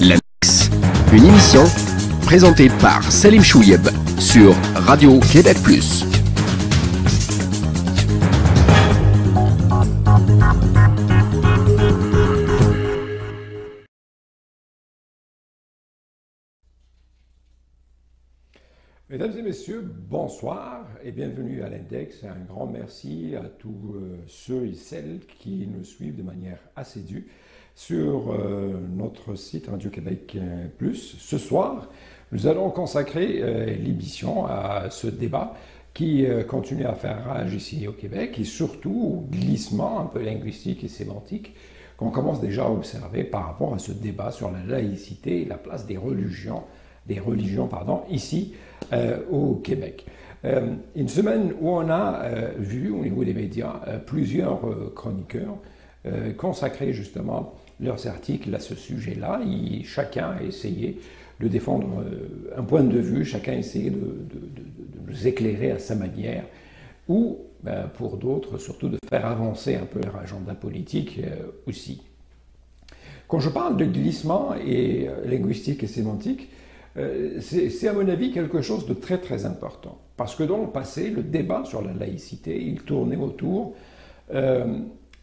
L'Annexe, une émission présentée par Salim Chouieb sur Radio Québec Plus. Mesdames et messieurs, bonsoir et bienvenue à l'Index. Un grand merci à tous ceux et celles qui nous suivent de manière assidue sur notre site Radio-Québec Plus. Ce soir, nous allons consacrer l'émission à ce débat qui continue à faire rage ici au Québec et surtout au glissement un peu linguistique et sémantique qu'on commence déjà à observer par rapport à ce débat sur la laïcité et la place des religions ici au Québec. Une semaine où on a vu au niveau des médias plusieurs chroniqueurs consacrer justement leurs articles à ce sujet-là. Chacun a essayé de défendre un point de vue, chacun a essayé de nous éclairer à sa manière, ou pour d'autres surtout de faire avancer un peu leur agenda politique aussi. Quand je parle de glissement et linguistique et sémantique, c'est à mon avis quelque chose de très très important. Parce que dans le passé, le débat sur la laïcité, il tournait autour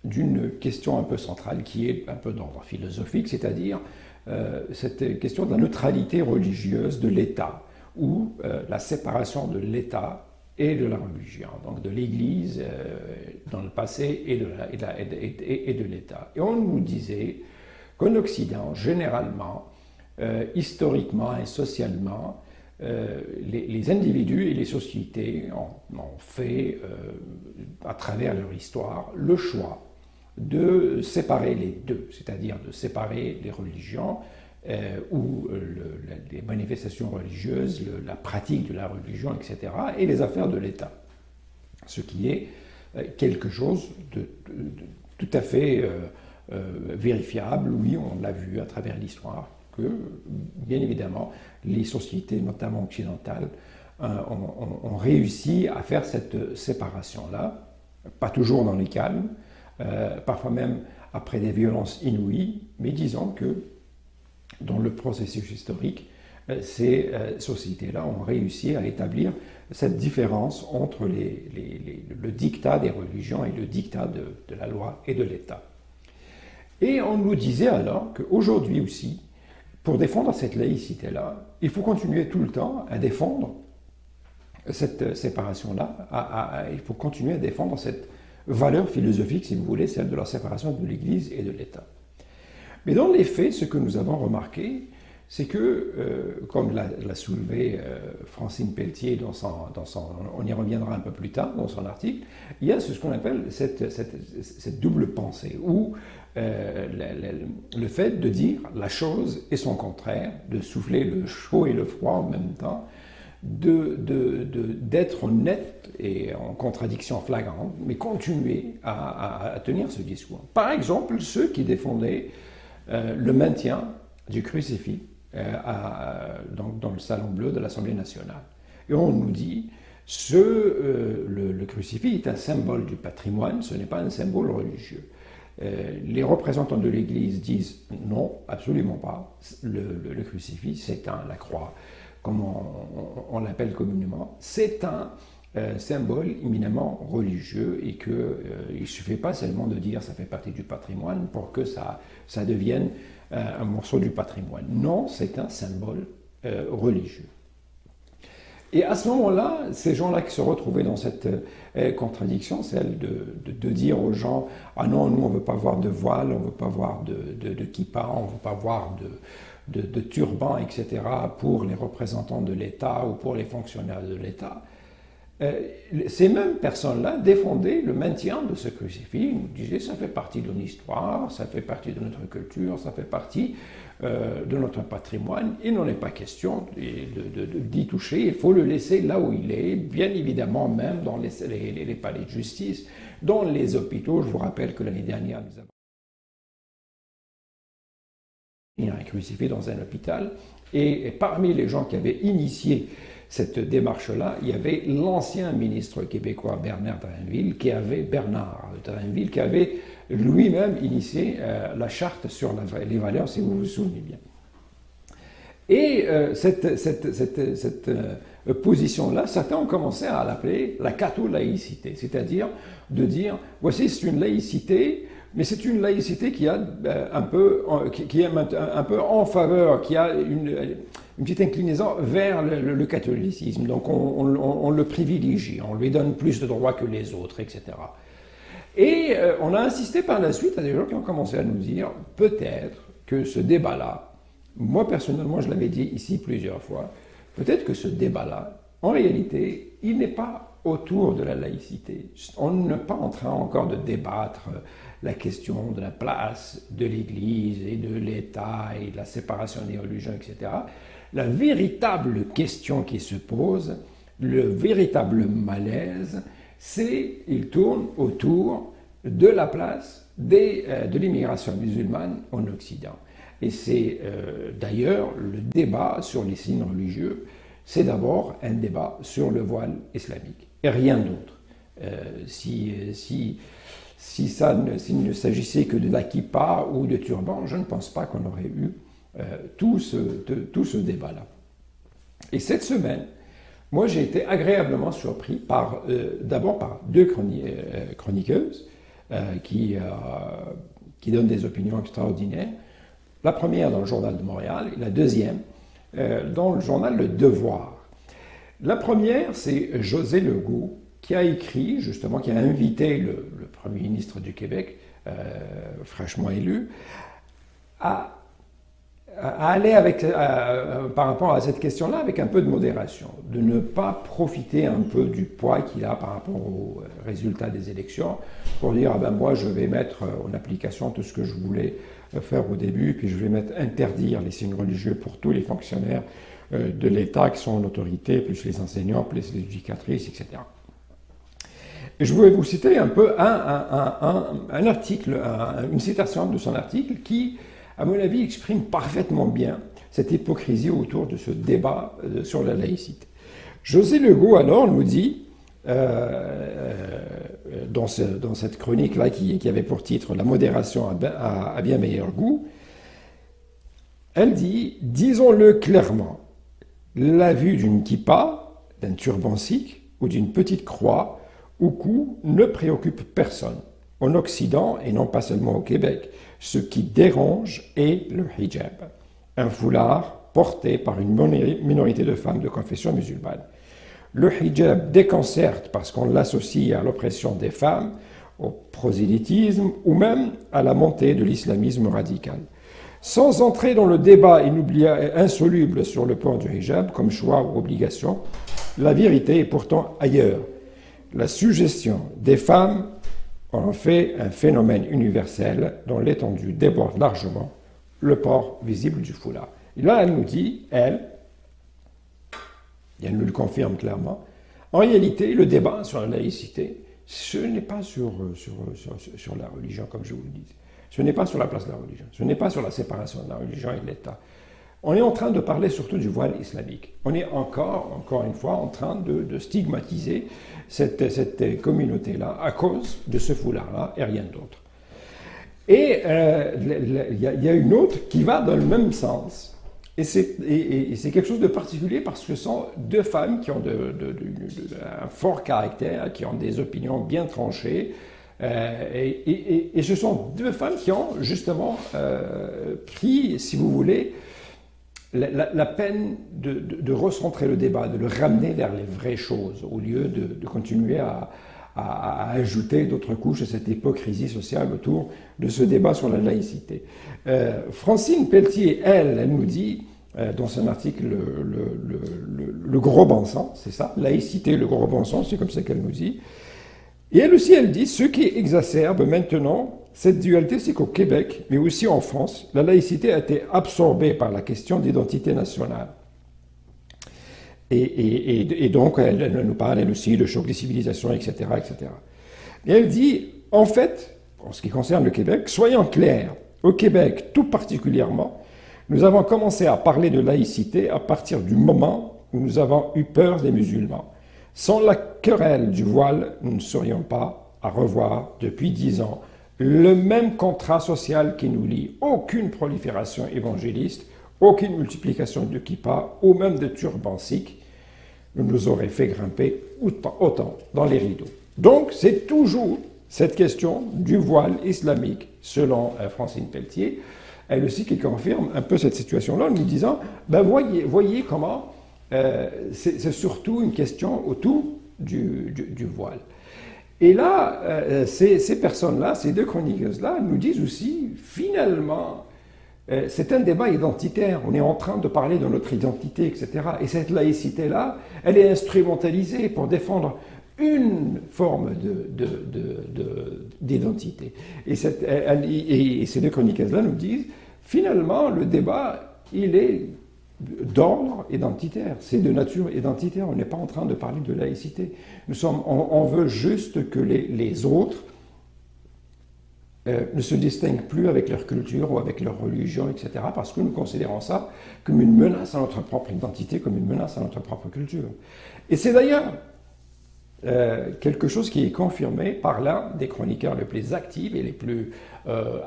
d'une question un peu centrale qui est un peu d'ordre philosophique, c'est-à-dire cette question de la neutralité religieuse de l'État, ou la séparation de l'État et de la religion, donc de l'Église dans le passé et de l'État. Et on nous disait qu'en Occident, généralement, historiquement et socialement, les individus et les sociétés ont fait, à travers leur histoire, le choix de séparer les deux, c'est-à-dire de séparer les religions ou les manifestations religieuses, la pratique de la religion, etc., et les affaires de l'État. Ce qui est quelque chose de tout à fait vérifiable, oui, on l'a vu à travers l'histoire, que, bien évidemment, les sociétés, notamment occidentales, ont réussi à faire cette séparation-là, pas toujours dans les calmes, parfois même après des violences inouïes, mais disons que dans le processus historique, ces sociétés-là ont réussi à établir cette différence entre le dictat des religions et le dictat de la loi et de l'État. Et on nous disait alors qu'aujourd'hui aussi, pour défendre cette laïcité-là, il faut continuer tout le temps à défendre cette séparation-là, il faut continuer à défendre cette valeur philosophique, si vous voulez, celle de la séparation de l'Église et de l'État. Mais dans les faits, ce que nous avons remarqué, c'est que, comme l'a soulevé Francine Pelletier on y reviendra un peu plus tard dans son article, il y a ce qu'on appelle cette double pensée, où le fait de dire la chose et son contraire, de souffler le chaud et le froid en même temps, d'être honnête et en contradiction flagrante, mais continuer à tenir ce discours. Par exemple, ceux qui défendaient le maintien du crucifix dans le Salon Bleu de l'Assemblée nationale. Et on nous dit, le crucifix est un symbole du patrimoine, ce n'est pas un symbole religieux. Les représentants de l'Église disent non, absolument pas. Le crucifix, c'est la croix, comme on l'appelle communément. C'est un symbole éminemment religieux et qu'il ne suffit pas seulement de dire ça fait partie du patrimoine pour que ça devienne un morceau du patrimoine. Non, c'est un symbole religieux. Et à ce moment-là, ces gens-là qui se retrouvaient dans cette contradiction, celle de dire aux gens « Ah non, nous on ne veut pas voir de voile, on ne veut pas voir de kippa, on ne veut pas voir de turban, etc. pour les représentants de l'État ou pour les fonctionnaires de l'État », ces mêmes personnes-là défendaient le maintien de ce crucifix. Ils nous disaient ça fait partie de notre histoire, ça fait partie de notre culture, ça fait partie de notre patrimoine. Il n'en est pas question d'y toucher, il faut le laisser là où il est, bien évidemment même dans les palais de justice, dans les hôpitaux. Je vous rappelle que l'année dernière, nous avons un crucifix dans un hôpital, et parmi les gens qui avaient initié cette démarche-là, il y avait l'ancien ministre québécois Bernard Drainville qui avait lui-même initié la charte sur les valeurs, si vous vous souvenez bien. Et cette position-là, certains ont commencé à l'appeler la catho-laïcité, c'est-à-dire de dire, voici, c'est une laïcité, mais c'est une laïcité qui a qui est un peu en faveur, qui a une petite inclinaison vers le catholicisme. Donc on le privilégie, on lui donne plus de droits que les autres, etc. Et on a insisté par la suite à des gens qui ont commencé à nous dire, peut-être que ce débat-là, moi personnellement je l'avais dit ici plusieurs fois, peut-être que ce débat-là, en réalité, il n'est pas autour de la laïcité. On n'est pas en train encore de débattre la question de la place de l'Église et de l'État et de la séparation des religions, etc. La véritable question qui se pose, le véritable malaise, il tourne autour de la place de l'immigration musulmane en Occident. Et c'est d'ailleurs le débat sur les signes religieux, c'est d'abord un débat sur le voile islamique et rien d'autre. S'il ne s'agissait que de la kippa ou de turban, je ne pense pas qu'on aurait eu tout ce débat-là. Et cette semaine, moi j'ai été agréablement surpris d'abord par deux chroniqueuses qui donnent des opinions extraordinaires. La première dans le Journal de Montréal et la deuxième dans le journal Le Devoir. La première, c'est José Legault, qui a écrit, justement, qui a invité le Premier ministre du Québec, fraîchement élu, à aller par rapport à cette question-là avec un peu de modération, de ne pas profiter un peu du poids qu'il a par rapport aux résultats des élections pour dire, ah ben moi je vais mettre en application tout ce que je voulais faire au début, puis je vais interdire les signes religieux pour tous les fonctionnaires de l'État qui sont en autorité, plus les enseignants, plus les éducatrices, etc. Et je voulais vous citer un peu un article, une citation de son article qui, à mon avis, exprime parfaitement bien cette hypocrisie autour de ce débat sur la laïcité. José Legault, alors, nous dit, dans cette chronique-là qui avait pour titre « La modération à bien meilleur goût », elle dit « Disons-le clairement, la vue d'une kippa, d'un turban sikh ou d'une petite croix au cou ne préoccupe personne, en Occident et non pas seulement au Québec. Ce qui dérange est le hijab, un foulard porté par une minorité de femmes de confession musulmane. Le hijab déconcerte parce qu'on l'associe à l'oppression des femmes, au prosélytisme ou même à la montée de l'islamisme radical. Sans entrer dans le débat insoluble sur le point du hijab comme choix ou obligation, la vérité est pourtant ailleurs. La suggestion des femmes en fait un phénomène universel dont l'étendue déborde largement le port visible du foulard. Et là, elle nous dit, elle nous le confirme clairement, en réalité, le débat sur la laïcité, ce n'est pas sur la religion, comme je vous le disais. Ce n'est pas sur la place de la religion. Ce n'est pas sur la séparation de la religion et de l'État. On est en train de parler surtout du voile islamique. On est encore une fois, en train de stigmatiser cette communauté-là à cause de ce foulard-là et rien d'autre. Et il y a une autre qui va dans le même sens. Et c'est quelque chose de particulier parce que ce sont deux femmes qui ont un fort caractère, qui ont des opinions bien tranchées. Et ce sont deux femmes qui ont justement pris, si vous voulez, la peine de recentrer le débat, de le ramener vers les vraies choses, au lieu de continuer à ajouter d'autres couches à cette hypocrisie sociale autour de ce débat sur la laïcité. Francine Pelletier, elle nous dit, dans son article, le gros bon sens, c'est ça, laïcité, le gros bon sens, c'est comme ça qu'elle nous dit. Et elle aussi, elle dit, ce qui exacerbe maintenant cette dualité, c'est qu'au Québec, mais aussi en France, la laïcité a été absorbée par la question d'identité nationale. Et donc, elle nous parle, elle aussi, de choc des civilisations, etc., etc. Et elle dit, en fait, en ce qui concerne le Québec, soyons clairs, au Québec tout particulièrement, nous avons commencé à parler de laïcité à partir du moment où nous avons eu peur des musulmans. Sans la querelle du voile, nous ne serions pas à revoir depuis 10 ans le même contrat social qui nous lie. Aucune prolifération évangéliste, aucune multiplication de kippa ou même de turbans sikhs ne nous aurait fait grimper autant dans les rideaux. Donc, c'est toujours cette question du voile islamique, selon Francine Pelletier, elle aussi qui confirme un peu cette situation-là en nous disant, ben voyez comment c'est surtout une question autour du voile. Et là, ces personnes-là, ces deux chroniqueuses-là, nous disent aussi, finalement, c'est un débat identitaire. On est en train de parler de notre identité, etc. Et cette laïcité-là, elle est instrumentalisée pour défendre une forme d'identité. Et ces deux chroniqueuses-là nous disent, finalement, le débat, il est d'ordre identitaire. C'est de nature identitaire. On n'est pas en train de parler de laïcité. On veut juste que les autres ne se distinguent plus avec leur culture ou avec leur religion, etc., parce que nous considérons ça comme une menace à notre propre identité, comme une menace à notre propre culture. Et c'est d'ailleurs quelque chose qui est confirmé par l'un des chroniqueurs les plus actifs et les plus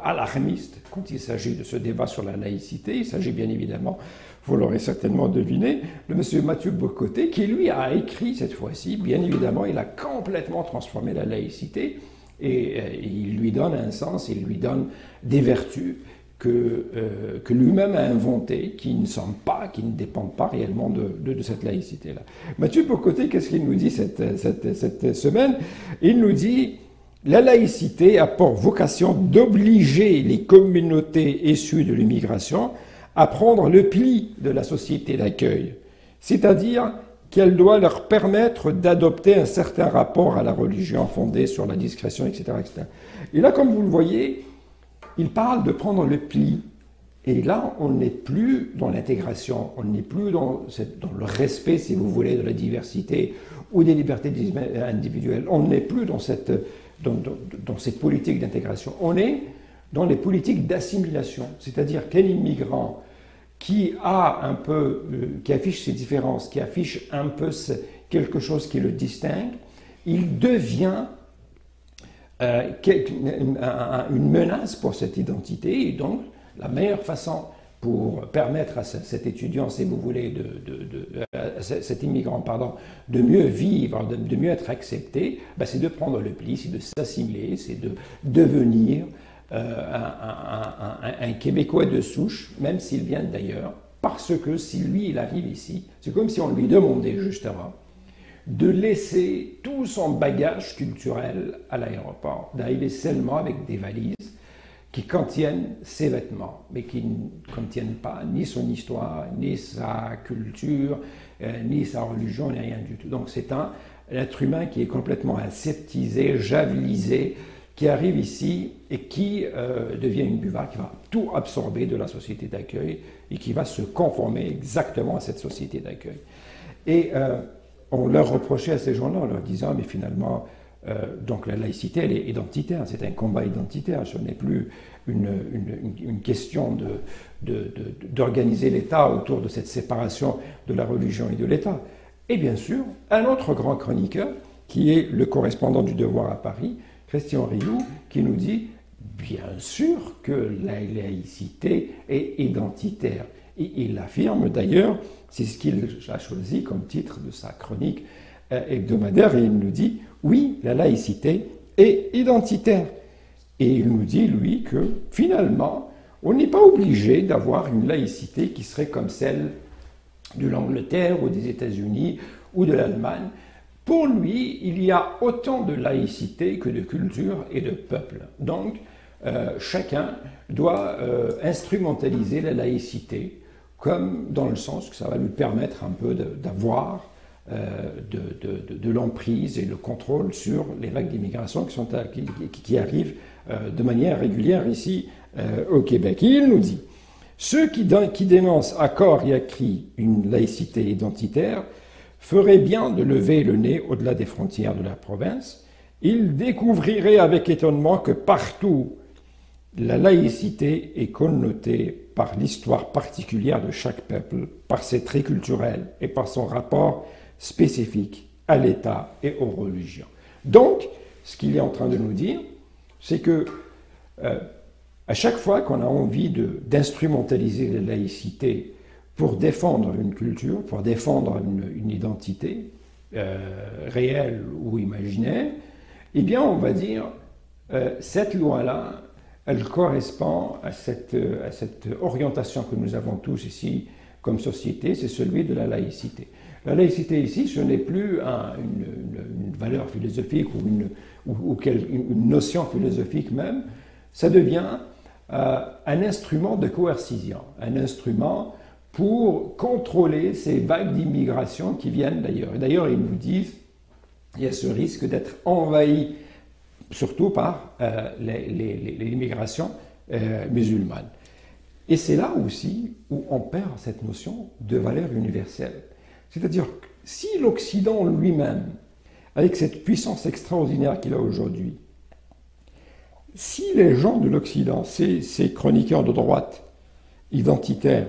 alarmistes quand il s'agit de ce débat sur la laïcité. Il s'agit bien évidemment, vous l'aurez certainement deviné, de M. Mathieu Bocoté, qui lui a écrit cette fois-ci, bien évidemment, il a complètement transformé la laïcité, et il lui donne un sens, il lui donne des vertus que lui-même a inventées, qui ne sont pas, qui ne dépendent pas réellement de cette laïcité-là. Mathieu Bocoté, qu'est-ce qu'il nous dit cette semaine? Il nous dit « La laïcité a pour vocation d'obliger les communautés issues de l'immigration à prendre le pli de la société d'accueil, c'est-à-dire qu'elle doit leur permettre d'adopter un certain rapport à la religion fondé sur la discrétion, etc., etc. » Et là, comme vous le voyez, il parle de prendre le pli. Et là, on n'est plus dans l'intégration, on n'est plus dans le respect, si vous voulez, de la diversité ou des libertés individuelles. On n'est plus dans cette politique d'intégration. On est dans les politiques d'assimilation. C'est-à-dire quel immigrant qui affiche ses différences, qui affiche un peu quelque chose qui le distingue, il devient une menace pour cette identité. Et donc, la meilleure façon pour permettre à cet étudiant, si vous voulez, cet immigrant, pardon, de mieux vivre, de mieux être accepté, c'est de prendre le pli, c'est de s'assimiler, c'est de devenir un Québécois de souche, même s'il vient d'ailleurs, parce que si lui, il arrive ici, c'est comme si on lui demandait justement de laisser tout son bagage culturel à l'aéroport, d'arriver seulement avec des valises qui contiennent ses vêtements, mais qui ne contiennent pas ni son histoire, ni sa culture, ni sa religion, ni rien du tout. Donc c'est un être humain qui est complètement aseptisé, javelisé, qui arrive ici et qui devient une buvard, qui va tout absorber de la société d'accueil et qui va se conformer exactement à cette société d'accueil. Et on leur reprochait à ces gens-là en leur disant, mais finalement, donc la laïcité, elle est identitaire, c'est un combat identitaire, ce n'est plus une question d'organiser l'État autour de cette séparation de la religion et de l'État. Et bien sûr, un autre grand chroniqueur, qui est le correspondant du Devoir à Paris, Christian Rioux, qui nous dit bien sûr que la laïcité est identitaire. Et il affirme d'ailleurs, c'est ce qu'il a choisi comme titre de sa chronique hebdomadaire, et il nous dit oui, la laïcité est identitaire. Et il nous dit, lui, que finalement, on n'est pas obligé d'avoir une laïcité qui serait comme celle de l'Angleterre ou des États-Unis ou de l'Allemagne. Pour lui, il y a autant de laïcité que de culture et de peuple. Donc, chacun doit instrumentaliser la laïcité, comme dans le sens que ça va lui permettre un peu d'avoir de l'emprise et le contrôle sur les vagues d'immigration qui arrivent de manière régulière ici au Québec. Et il nous dit, ceux qui dénoncent à corps et à cri une laïcité identitaire feraient bien de lever le nez au-delà des frontières de la province. Ils découvriraient avec étonnement que partout, la laïcité est connotée par l'histoire particulière de chaque peuple, par ses traits culturels et par son rapport spécifique à l'État et aux religions. Donc, ce qu'il est en train de nous dire, c'est que À chaque fois qu'on a envie d'instrumentaliser la laïcité pour défendre une culture, pour défendre une identité réelle ou imaginaire, eh bien on va dire cette loi-là, elle correspond à cette orientation que nous avons tous ici comme société, c'est celui de la laïcité. La laïcité ici, ce n'est plus une valeur philosophique ou une notion philosophique même, ça devient un instrument de coercition, un instrument pour contrôler ces vagues d'immigration qui viennent d'ailleurs. Et d'ailleurs, ils nous disent qu'il y a ce risque d'être envahi, surtout par l'immigration musulmane. Et c'est là aussi où on perd cette notion de valeur universelle. C'est-à-dire que si l'Occident lui-même, avec cette puissance extraordinaire qu'il a aujourd'hui, si les gens de l'Occident, ces chroniqueurs de droite identitaires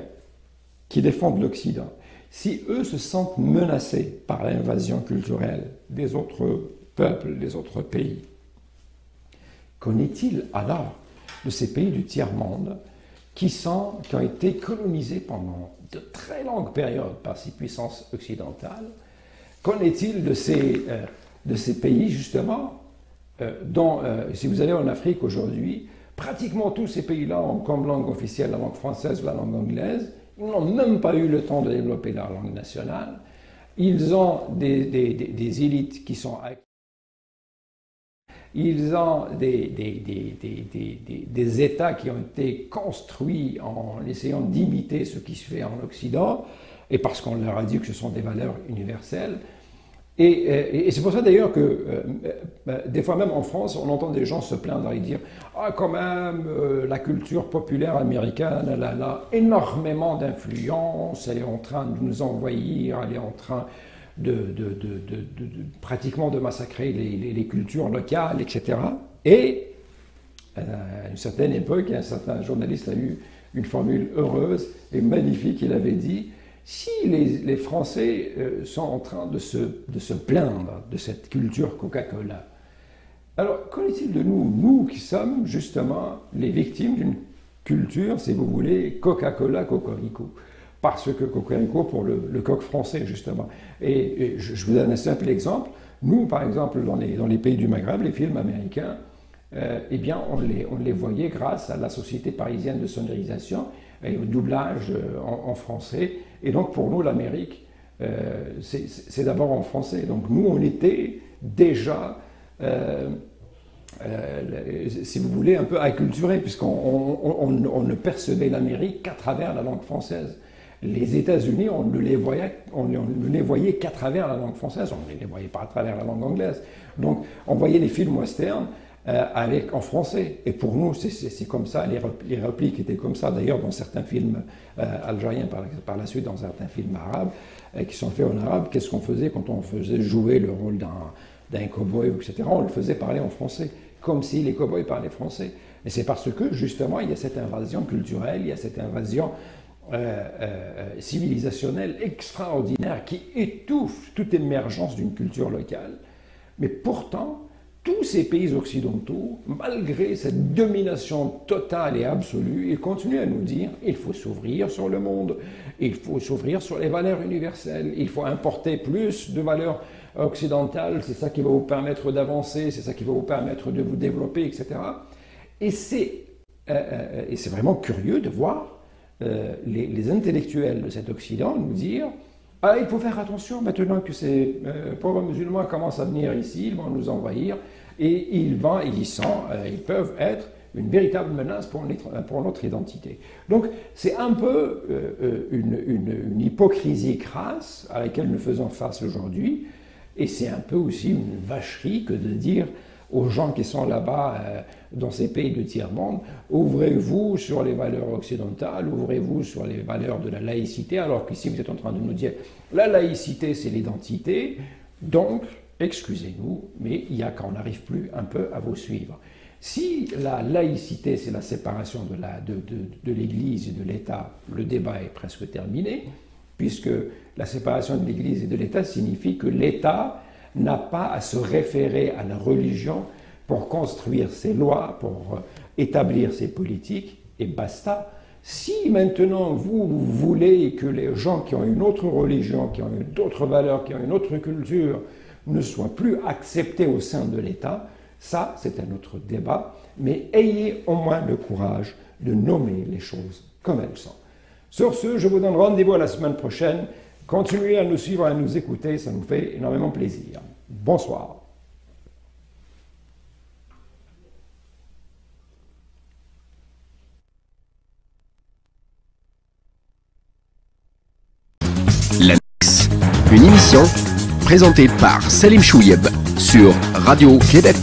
qui défendent l'Occident, si eux se sentent menacés par l'invasion culturelle des autres peuples, des autres pays, qu'en est-il alors de ces pays du tiers-monde qui ont été colonisés pendant de très longues périodes par ces puissances occidentales? Qu'en est-il de ces pays, justement, dont, si vous allez en Afrique aujourd'hui, pratiquement tous ces pays-là ont comme langue officielle la langue française ou la langue anglaise. Ils n'ont même pas eu le temps de développer leur langue nationale. Ils ont des élites qui sont acquises. Ils ont des États qui ont été construits en essayant d'imiter ce qui se fait en Occident, et parce qu'on leur a dit que ce sont des valeurs universelles. Et c'est pour ça d'ailleurs que des fois même en France, on entend des gens se plaindre et dire « Ah quand même, la culture populaire américaine, elle a énormément d'influence, elle est en train de nous envahir, elle est en train pratiquement de massacrer les cultures locales, etc. » Et à une certaine époque, un certain journaliste a eu une formule heureuse et magnifique, il avait dit: si les Français sont en train de se plaindre de cette culture Coca-Cola, alors qu'en est-il de nous qui sommes justement les victimes d'une culture, si vous voulez, Coca-Cola, Cocorico? Parce que Cocorico pour le coq français, justement. Et je vous donne un simple exemple. Nous, par exemple, dans les pays du Maghreb, les films américains, eh bien, on les voyait grâce à la Société parisienne de sonorisation et au doublage en français. Et donc, pour nous, l'Amérique, c'est d'abord en français. Donc, nous, on était déjà, si vous voulez, un peu acculturés, puisqu'on ne percevait l'Amérique qu'à travers la langue française. Les États-Unis, on ne les voyait qu'à travers la langue française, on ne les voyait pas à travers la langue anglaise. Donc, on voyait les films westerns en français. Et pour nous, c'est comme ça, les répliques étaient comme ça. D'ailleurs, dans certains films algériens, par la suite, dans certains films arabes, qui sont faits en arabe, qu'est-ce qu'on faisait quand on faisait jouer le rôle d'un cow-boy, etc. On le faisait parler en français, comme si les cow-boys parlaient français. Et c'est parce que, justement, il y a cette invasion culturelle, il y a cette invasion civilisationnelle extraordinaire qui étouffe toute émergence d'une culture locale. Mais pourtant, tous ces pays occidentaux, malgré cette domination totale et absolue, ils continuent à nous dire il faut s'ouvrir sur le monde, il faut s'ouvrir sur les valeurs universelles, il faut importer plus de valeurs occidentales, c'est ça qui va vous permettre d'avancer, c'est ça qui va vous permettre de vous développer, etc. Et c'est vraiment curieux de voir les intellectuels de cet Occident nous dire « Ah, il faut faire attention maintenant que ces pauvres musulmans commencent à venir ici, ils vont nous envahir, et ils peuvent être une véritable menace pour notre identité. » Donc, c'est un peu une hypocrisie crasse à laquelle nous faisons face aujourd'hui, et c'est un peu aussi une vacherie que de dire aux gens qui sont là-bas dans ces pays de tiers-monde, ouvrez-vous sur les valeurs occidentales, ouvrez-vous sur les valeurs de la laïcité, alors qu'ici vous êtes en train de nous dire la laïcité c'est l'identité, donc excusez-nous, mais il y a qu'on n'arrive plus un peu à vous suivre. Si la laïcité c'est la séparation de l'Église et de l'État, le débat est presque terminé, puisque la séparation de l'Église et de l'État signifie que l'État n'a pas à se référer à la religion pour construire ses lois, établir ses politiques et basta. Si maintenant vous voulez que les gens qui ont une autre religion, qui ont d'autres valeurs, qui ont une autre culture, ne soient plus acceptés au sein de l'État, ça c'est un autre débat, mais ayez au moins le courage de nommer les choses comme elles sont. Sur ce, je vous donne rendez-vous à la semaine prochaine. Continuez à nous suivre, à nous écouter, ça nous fait énormément plaisir. Bonsoir. L'Annexe, une émission présentée par Salim Chouieb sur Radio Québec+.